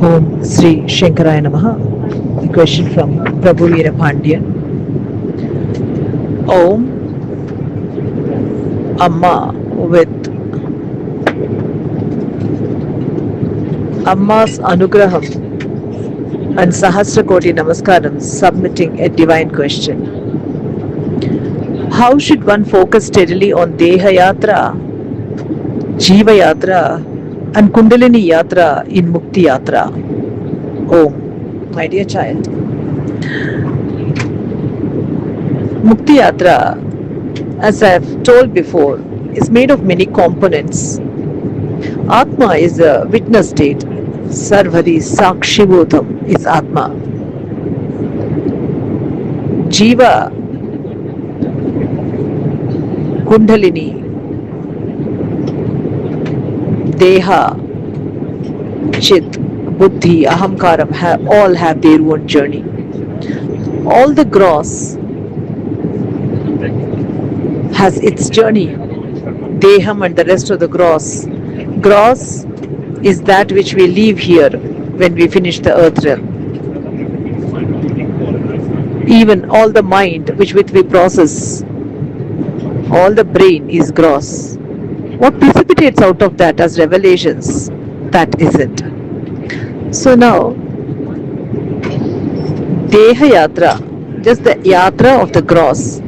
Om Sri Shankaraya Namaha. A question from Prabhu Veerapandyan. Om Amma with Amma's Anugraham and Sahasra Koti Namaskaram submitting a divine question. How should one focus steadily on deha yātrā, jīva yātrā and kuṇḍalinī yātrā in mukti yātrā? Om. My dear child, mukti yātrā, as I have told before, is made of many components. Atma is a witness state. Sarvadi Sakshibodham is Atma. Jīva, kuṇḍalinī, deha, chit, buddhi, ahamkaram all have their own journey. All the gross has its journey. Deham and the rest of the gross. Gross is that which we leave here when we finish the earth realm. Even all the mind which we process, all the brain is gross. What precipitates out of that as revelations, that isn't. So now, deha yātrā, just the yātrā of the gross.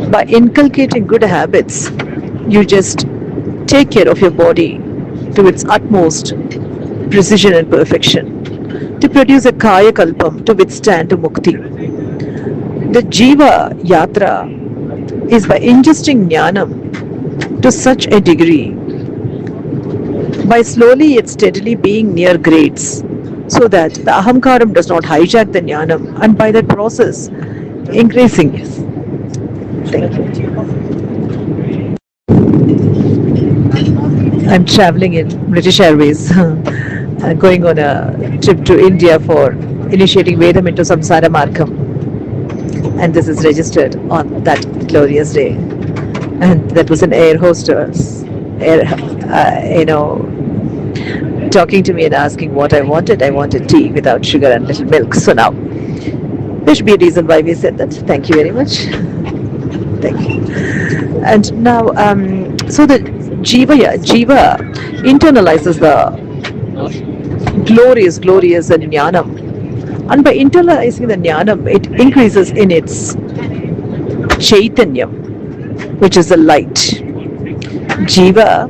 By inculcating good habits, you just take care of your body to its utmost precision and perfection, to produce a kaya kalpam to withstand to mukti. The jīva yātrā is by ingesting jnanam to such a degree, by slowly yet steadily being near grades, so that the ahamkaram does not hijack the jnanam, and by that process increasing. Yes. Thank you. I'm traveling in British Airways, going on a trip to India for initiating Vedam into Samsara Margam, and this is registered on that glorious day. And that was an air hostess, talking to me and asking what I wanted. I wanted tea without sugar and little milk. So now, there should be a reason why we said that. Thank you very much. Thank you. And now, so the jīva internalizes the glorious jnanam, and by internalizing the jnanam, it increases in its chaitanyam, which is the light. Jīva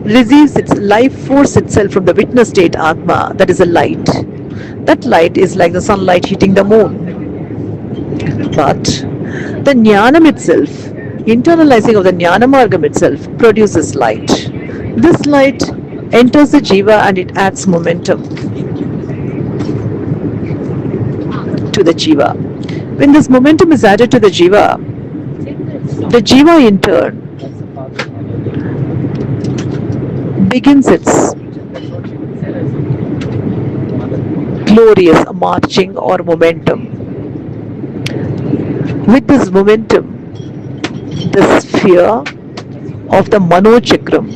receives its life force itself from the witness state Atma, that is a light. That light is like the sunlight hitting the moon. But the jnanam itself, internalizing of the jnana margam itself, produces light. This light enters the jiva and it adds momentum to the jiva. When this momentum is added to the jiva in turn begins its glorious marching or momentum. With this momentum, the sphere of the manochakram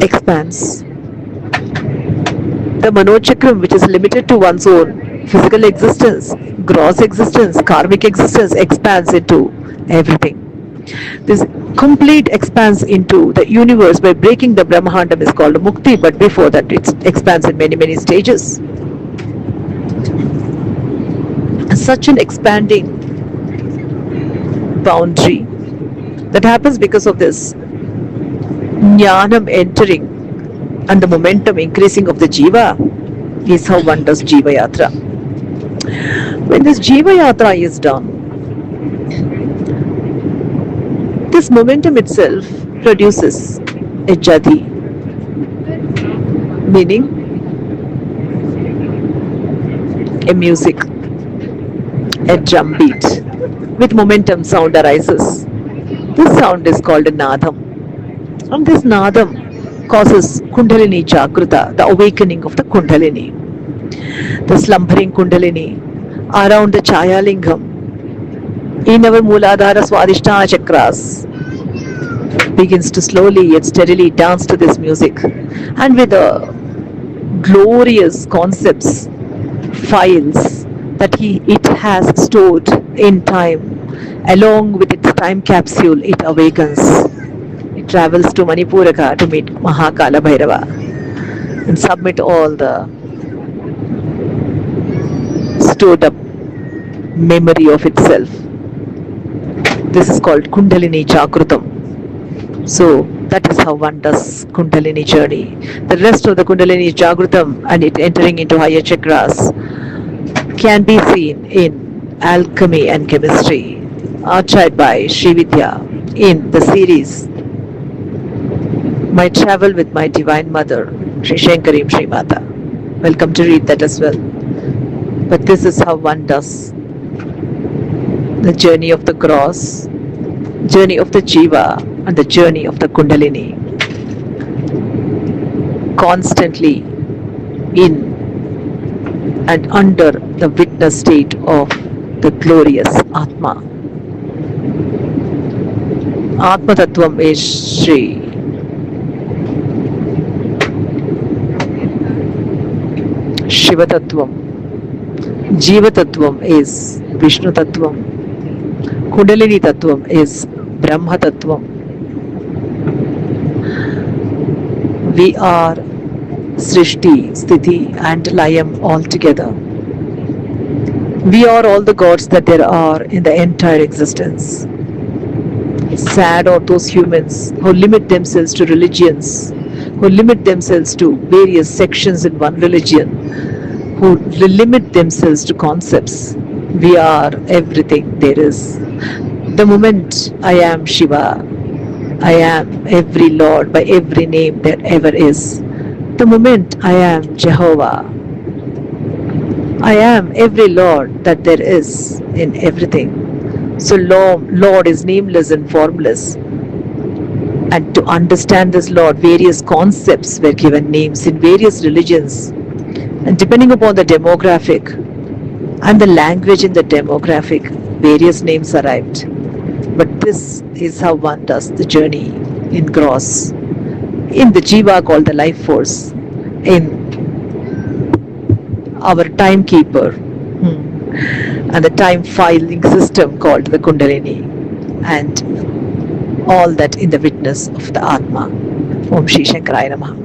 expands. The manochakram, which is limited to one's own physical existence, gross existence, karmic existence, expands into everything. This complete expands into the universe by breaking the Brahmandam is called mukti, but before that it expands in many stages. Such an expanding boundary that happens because of this jnanam entering and the momentum increasing of the jiva is how one does jīva yātrā. When this jīva yātrā is done, this momentum itself produces a jadi, meaning a music, a drum beat. With momentum, sound arises. This sound is called a nadam. And this nadam causes kuṇḍalinī jagruta, the awakening of the kuṇḍalinī. The slumbering kuṇḍalinī around the chayalingam, in our Mooladhara Swadhisthana chakras, begins to slowly yet steadily dance to this music. And with a glorious concepts, files that it has stored in time. Along with its time capsule, it awakens. It travels to Manipuraka to meet Mahakala Bhairava and submit all the stored up memory of itself. This is called Kuṇḍalinī Chakrutam. So that is how one does Kuṇḍalinī journey. The rest of the Kuṇḍalinī Jagrutam and it entering into higher chakras can be seen in Alchemy and Chemistry, archived by Srividya in the series My Travel with My Divine Mother, SriGuruMahimA.pUjABookings Sri Mata. Welcome to read that as well. But this is how one does the journey of the gross, journey of the jīva, and the journey of the Kuṇḍalinī. Constantly in and under the witness state of the glorious Atma. Atma Tattvam is Sri Shiva Tattvam. Jīva Tattvam is Vishnu Tattvam. Kuṇḍalinī Tattvam is Brahma Tattvam. We are Srishti, Sthiti and Layam all together. We are all the gods that there are in the entire existence. Sad are those humans who limit themselves to religions, who limit themselves to various sections in one religion, who limit themselves to concepts. We are everything there is. The moment I am Shiva, I am every Lord by every name there ever is. The moment I am Jehovah, I am every Lord that there is in everything. So Lord is nameless and formless. And to understand this Lord, various concepts were given names in various religions. And depending upon the demographic and the language in the demographic, various names arrived. But this is how one does the journey in gross. In the jīva called the life force, in our timekeeper, and the time filing system called the Kuṇḍalinī, and all that in the witness of the Atma. Om Shri Shankaraaya Namaha.